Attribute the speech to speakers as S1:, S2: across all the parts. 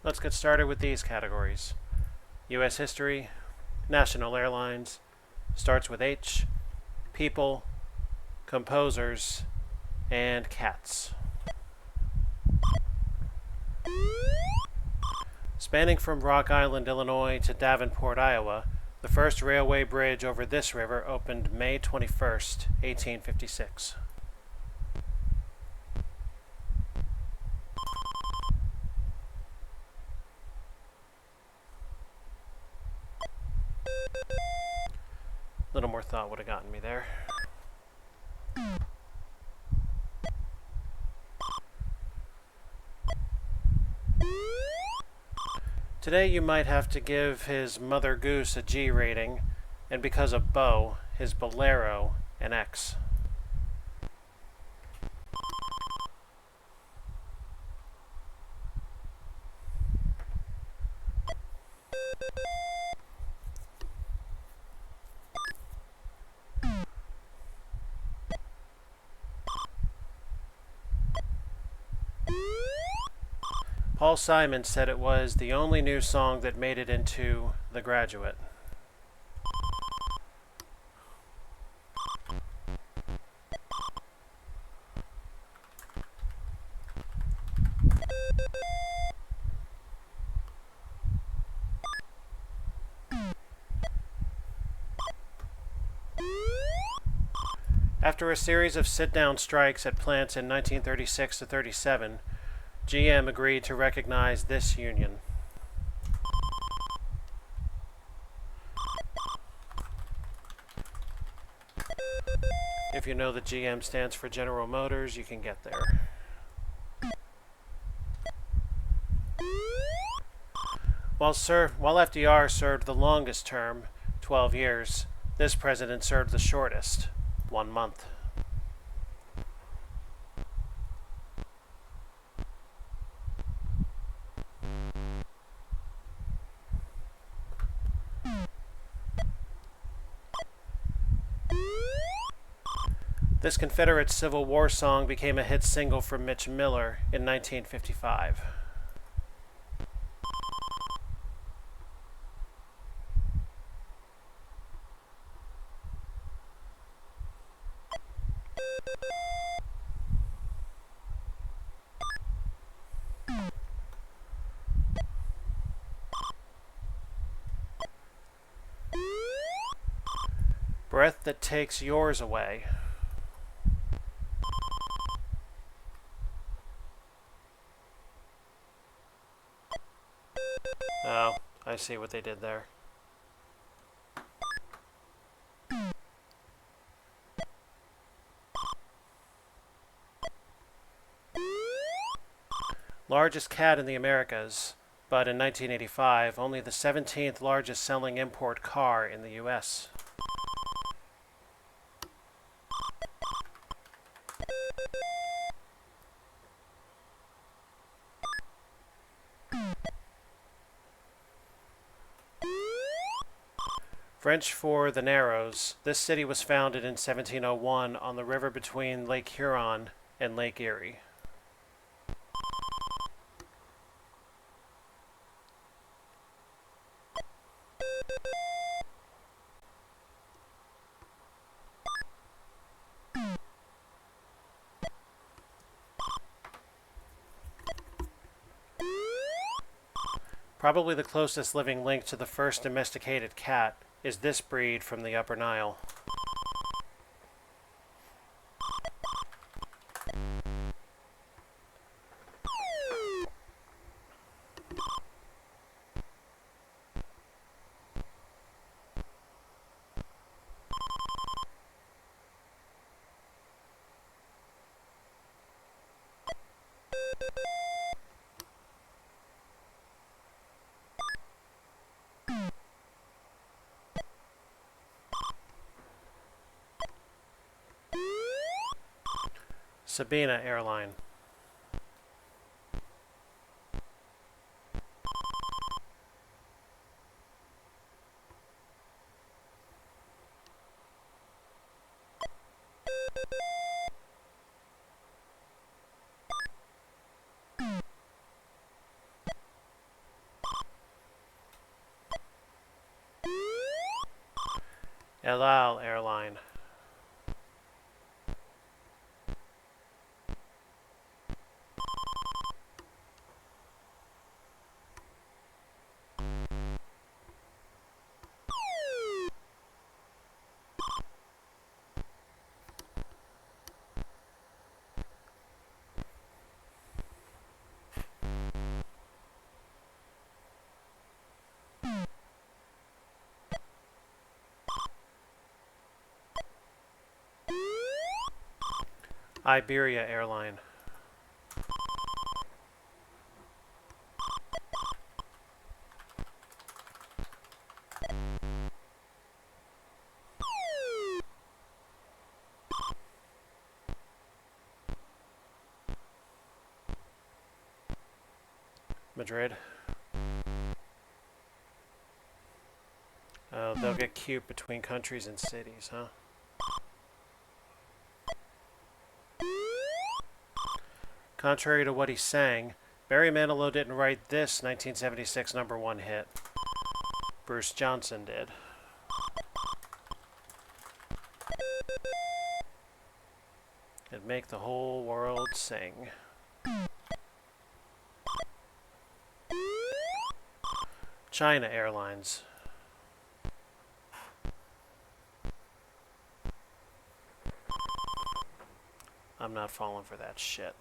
S1: Let's get started with these categories. U.S. history, national airlines, starts with H, people, composers, and cats. Spanning from Rock Island, Illinois to Davenport, Iowa, the first railway bridge over this river opened May 21st, 1856. A little more thought would have gotten me there. Today you might have to give his Mother Goose a G rating, and because of Bo, his Bolero an X. Paul Simon said it was the only new song that made it into The Graduate. After a series of sit-down strikes at plants in 1936 to 37, GM agreed to recognize this union. If you know that GM stands for General Motors, you can get there. While FDR served the longest term, 12 years, this president served the shortest, 1 month. This Confederate Civil War song became a hit single for Mitch Miller in 1955. Breath that takes yours away. Oh, I see what they did there. Largest cat in the Americas, but in 1985, only the 17th largest selling import car in the U.S. French for the Narrows, this city was founded in 1701 on the river between Lake Huron and Lake Erie. Probably the closest living link to the first domesticated cat is this breed from the Upper Nile. Sabina Airline. El Al Airline. Iberia Airline. Madrid. They'll get cute between countries and cities, huh? Contrary to what he sang, Barry Manilow didn't write this 1976 #1 hit. Bruce Johnson did. It'd make the whole world sing. China Airlines. I'm not falling for that shit.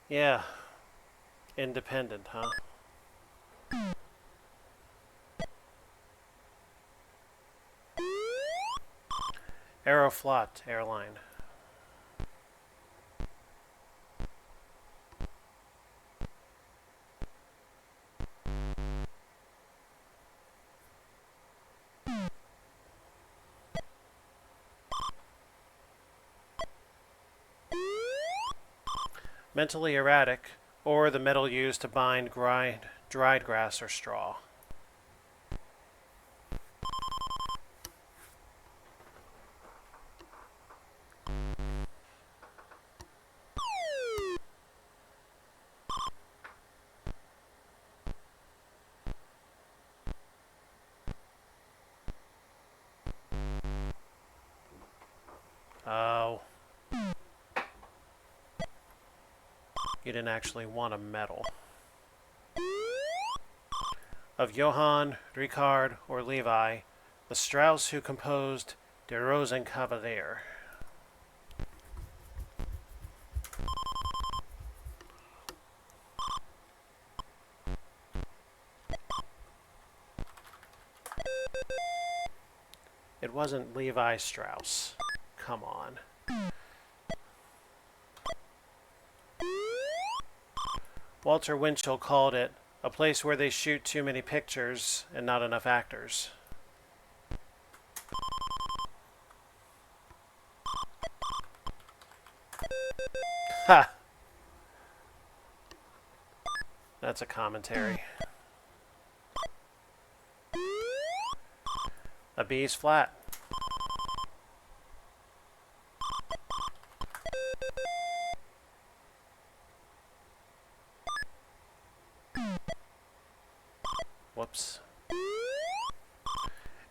S1: Yeah. Independent, huh? Aeroflot Airline. Mentally erratic, or the metal used to bind dried grass or straw. Oh. You didn't actually want a medal. Of Johann, Richard, or Levi, the Strauss who composed Der Rosenkavalier. It wasn't Levi Strauss. Come on. Walter Winchell called it a place where they shoot too many pictures and not enough actors. Ha! That's a commentary. A B's flat. Whoops.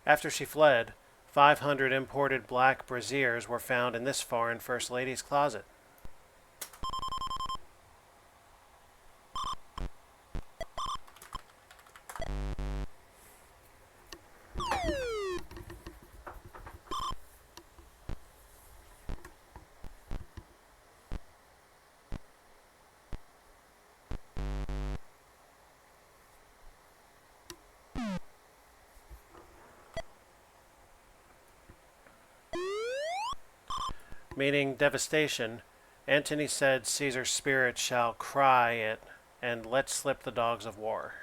S1: After she fled, 500 imported black brassieres were found in this foreign First Lady's closet. Meaning devastation, Antony said Caesar's spirit shall cry it and let slip the dogs of war.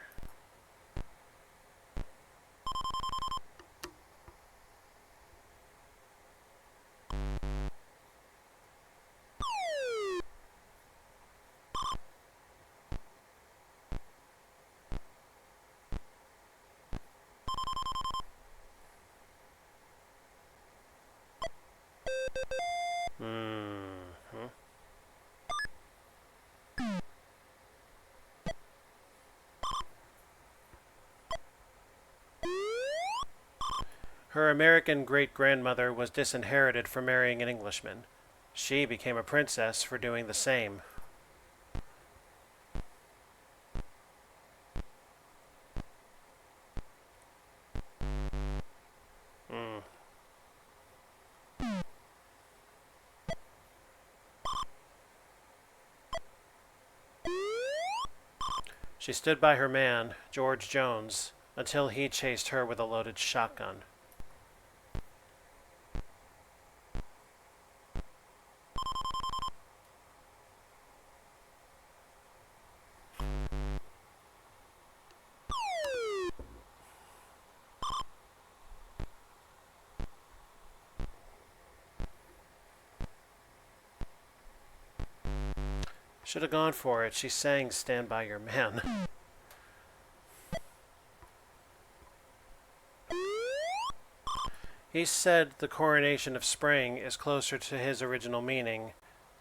S1: Her American great-grandmother was disinherited for marrying an Englishman. She became a princess for doing the same. Hmm. She stood by her man, George Jones, until he chased her with a loaded shotgun. Should have gone for it. She sang Stand By Your Man. He said the coronation of spring is closer to his original meaning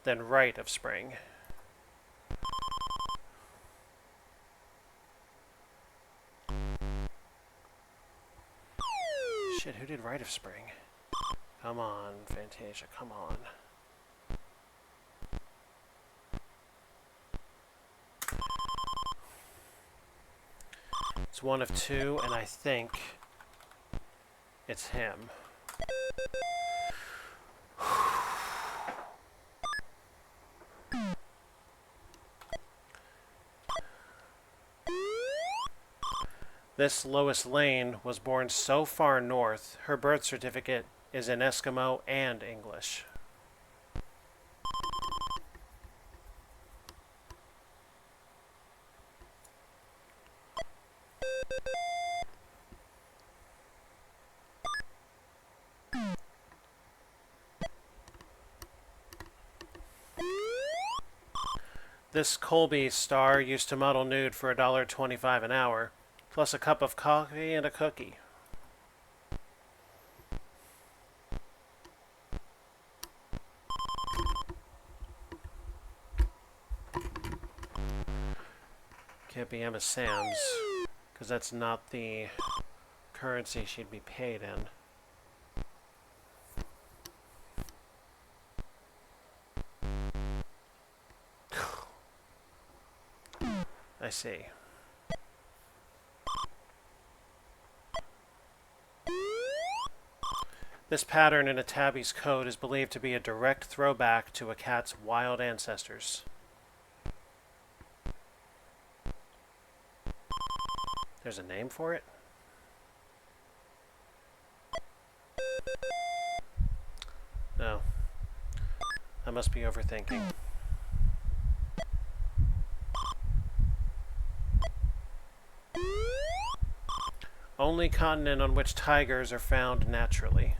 S1: than rite of spring. Shit, who did Rite of Spring? Come on, Fantasia, come on. It's one of two, and I think it's him. This Lois Lane was born so far north, her birth certificate is in Eskimo and English. This Colby star used to model nude for $1.25 an hour, plus a cup of coffee and a cookie. Can't be Emma Sam's, because that's not the currency she'd be paid in. I see. This pattern in a tabby's coat is believed to be a direct throwback to a cat's wild ancestors. There's a name for it? No. I must be overthinking. Only continent on which tigers are found naturally.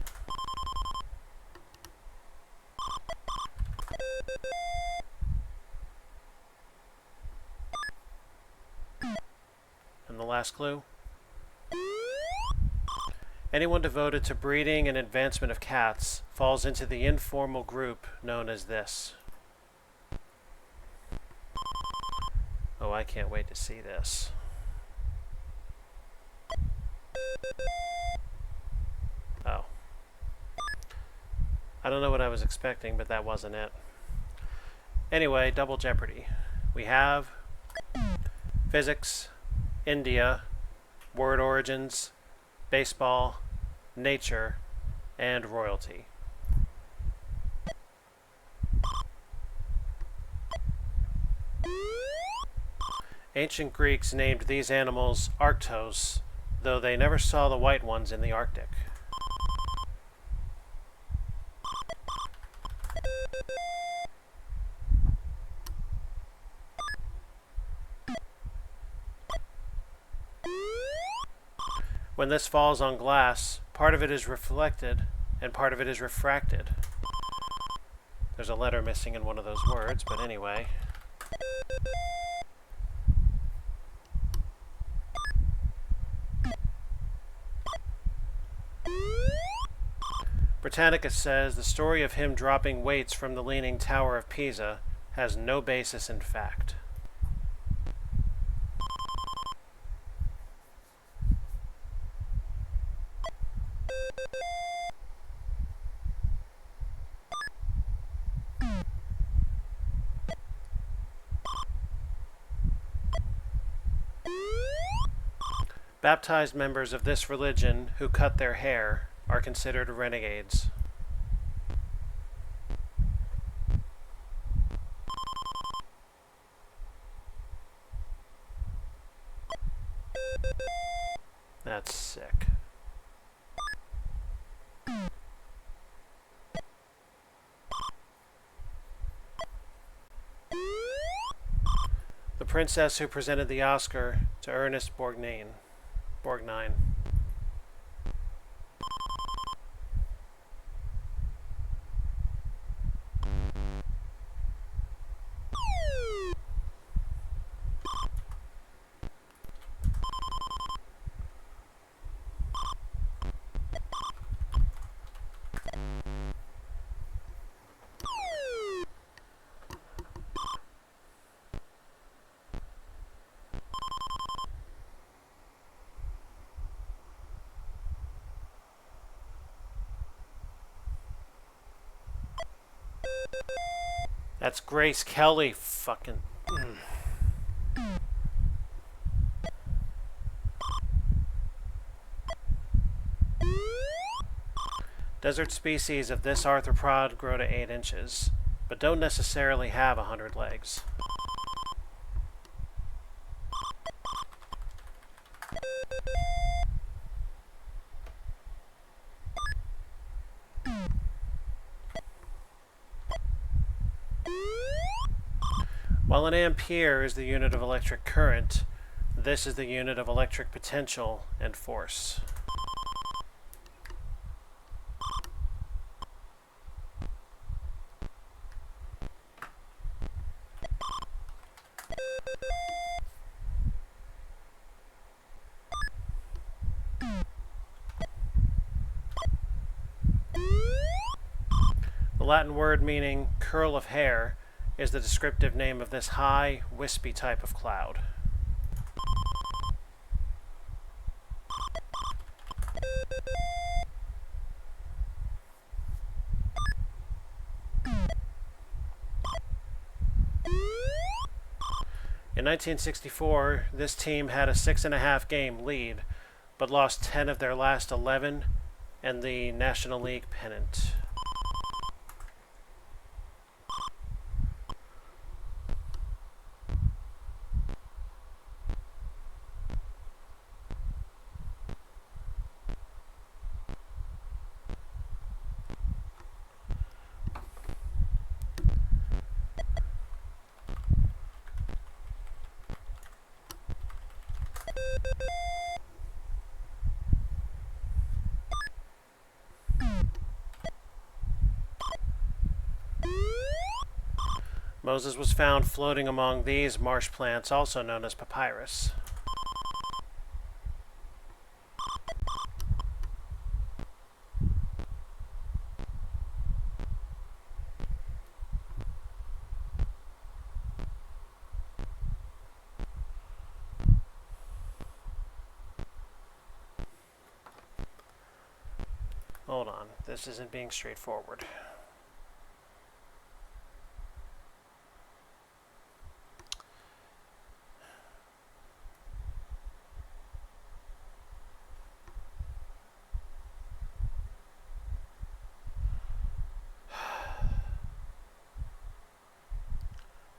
S1: And the last clue? Anyone devoted to breeding and advancement of cats falls into the informal group known as this. Oh, I can't wait to see this. Oh. I don't know what I was expecting, but that wasn't it. Anyway, double Jeopardy. We have physics, India, word origins, baseball, nature, and royalty. Ancient Greeks named these animals Arctos, though they never saw the white ones in the Arctic. When this falls on glass, part of it is reflected and part of it is refracted. There's a letter missing in one of those words, but anyway. Britannica says the story of him dropping weights from the Leaning Tower of Pisa has no basis in fact. Baptized members of this religion who cut their hair are considered renegades. That's sick. The princess who presented the Oscar to Ernest Borgnine. That's Grace Kelly. Fucking. Desert species of this arthropod grow to 8 inches, but don't necessarily have 100 legs. While an ampere is the unit of electric current, this is the unit of electric potential and force. The Latin word meaning curl of hair is the descriptive name of this high, wispy type of cloud. In 1964, this team had a 6.5 game lead, but lost 10 of their last 11 and the National League pennant. Moses was found floating among these marsh plants, also known as papyrus. Hold on, this isn't being straightforward.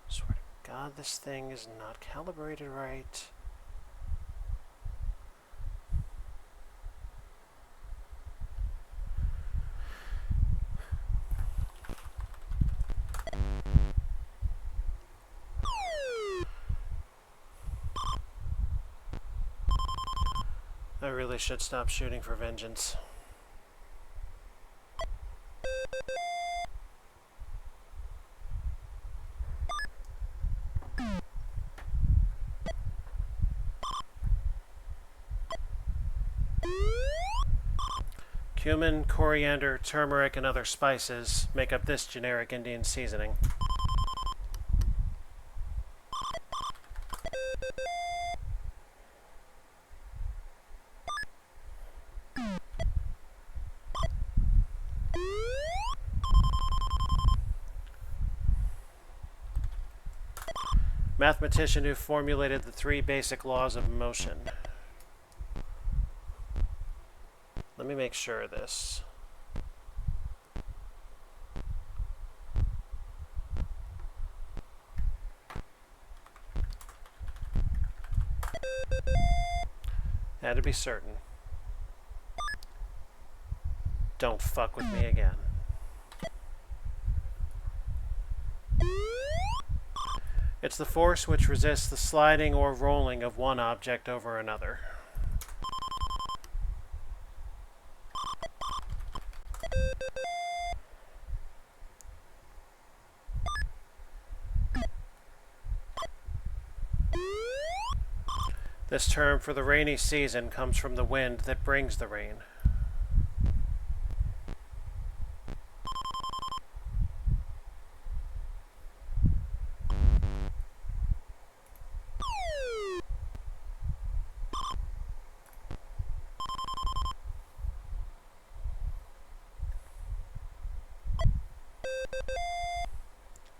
S1: Swear to God, this thing is not calibrated right. I really should stop shooting for vengeance. Cumin, coriander, turmeric, and other spices make up this generic Indian seasoning. Mathematician who formulated the 3 basic laws of motion. Let me make sure of this. Had to be certain. Don't fuck with me again. It's the force which resists the sliding or rolling of one object over another. This term for the rainy season comes from the wind that brings the rain.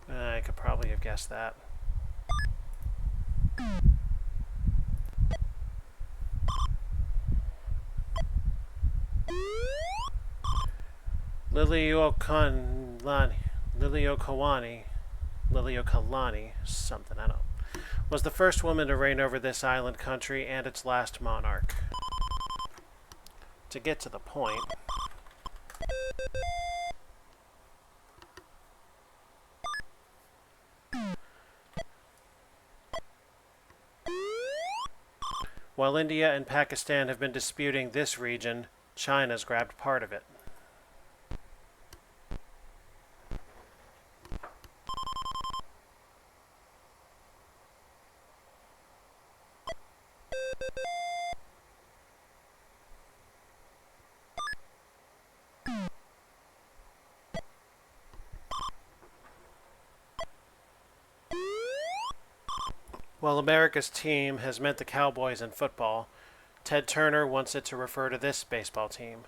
S1: I could probably have guessed that. Liliuokalani, something, I don't know, was the first woman to reign over this island country and its last monarch. To get to the point, while India and Pakistan have been disputing this region, China's grabbed part of it. While America's team has meant the Cowboys in football, Ted Turner wants it to refer to this baseball team.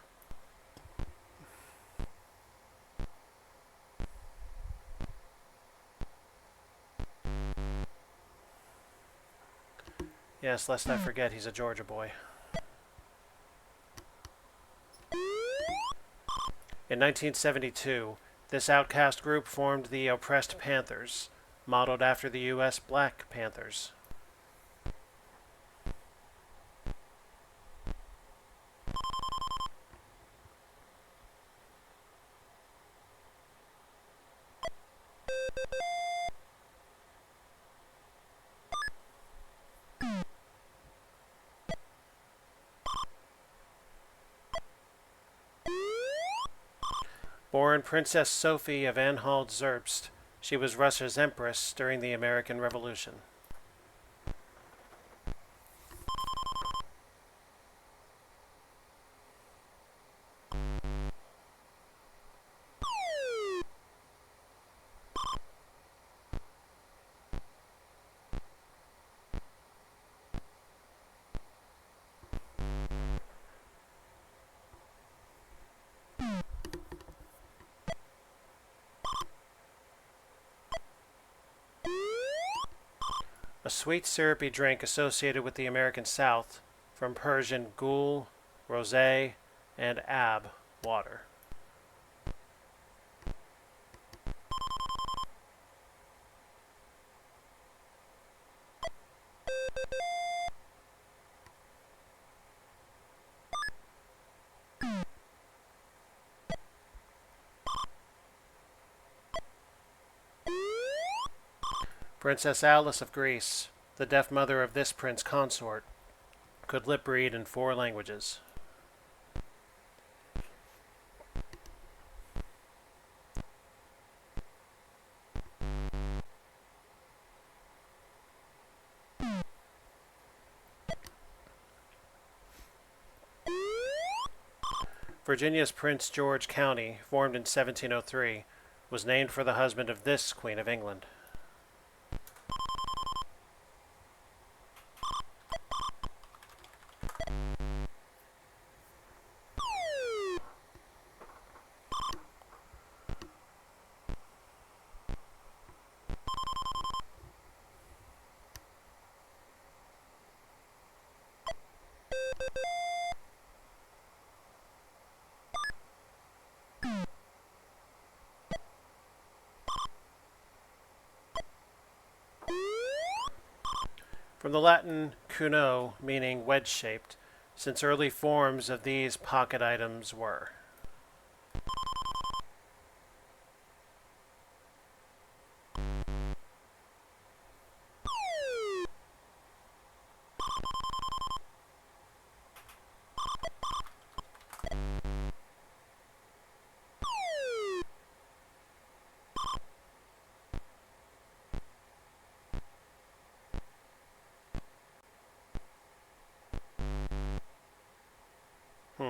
S1: Yes, lest I forget, he's a Georgia boy. In 1972, this outcast group formed the Oppressed Panthers, modeled after the U.S. Black Panthers. Born Princess Sophie of Anhalt-Zerbst, she was Russia's empress during the American Revolution. A sweet syrupy drink associated with the American South, from Persian ghul, rosé, and ab, water. Princess Alice of Greece, the deaf mother of this prince consort, could lip read in 4 languages. Virginia's Prince George County, formed in 1703, was named for the husband of this Queen of England. From the Latin cuno, meaning wedge-shaped, since early forms of these pocket items were. Hmm.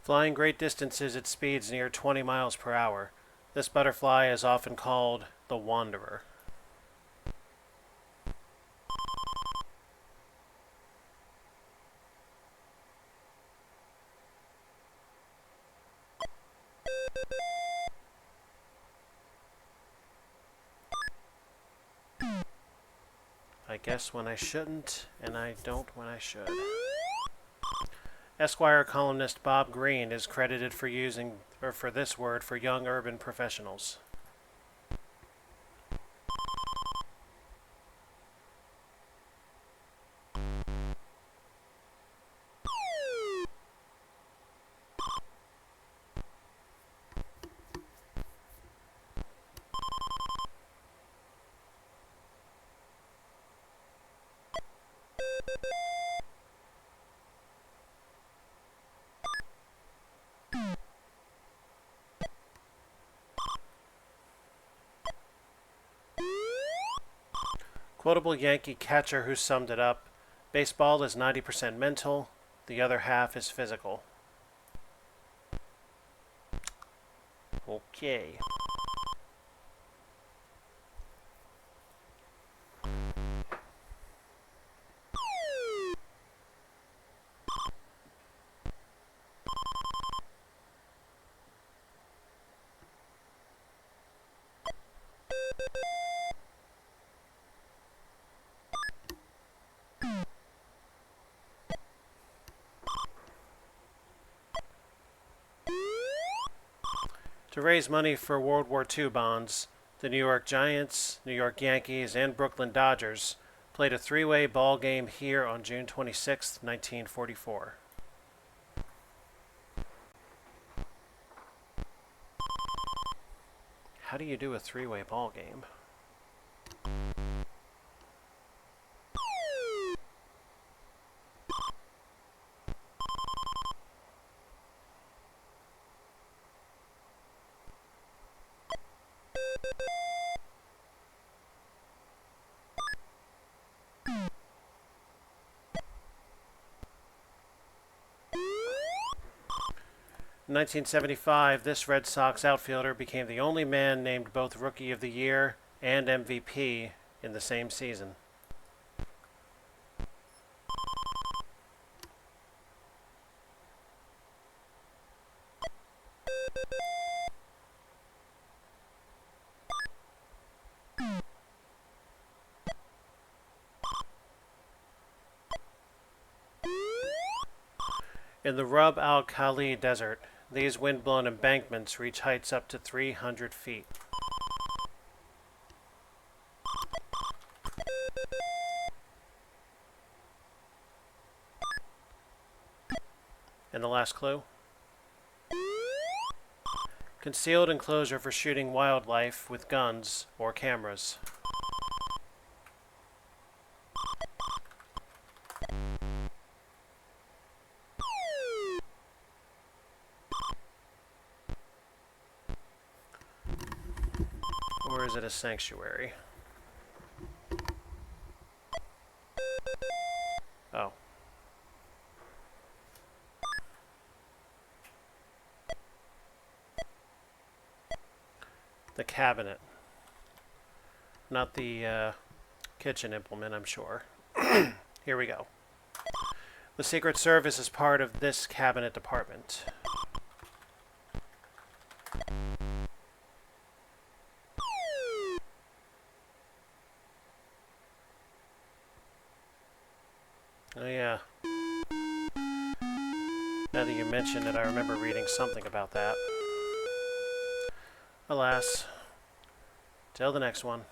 S1: Flying great distances at speeds near 20 miles per hour, this butterfly is often called the wanderer. I guess when I shouldn't, and I don't when I should. Esquire columnist Bob Greene is credited for using for this word for young urban professionals. Quotable Yankee catcher who summed it up: baseball is 90% mental, the other half is physical. Okay. To raise money for World War II bonds, the New York Giants, New York Yankees, and Brooklyn Dodgers played a three-way ball game here on June 26, 1944. How do you do a three-way ball game? In 1975, this Red Sox outfielder became the only man named both Rookie of the Year and MVP in the same season. In the Rub al Khali Desert, these wind-blown embankments reach heights up to 300 feet. And the last clue? Concealed enclosure for shooting wildlife with guns or cameras. Or is it a sanctuary? Oh. The cabinet. Not the kitchen implement, I'm sure. Here we go. The Secret Service is part of this cabinet department. Oh yeah. Now that you mention it, I remember reading something about that. Alas, till the next one.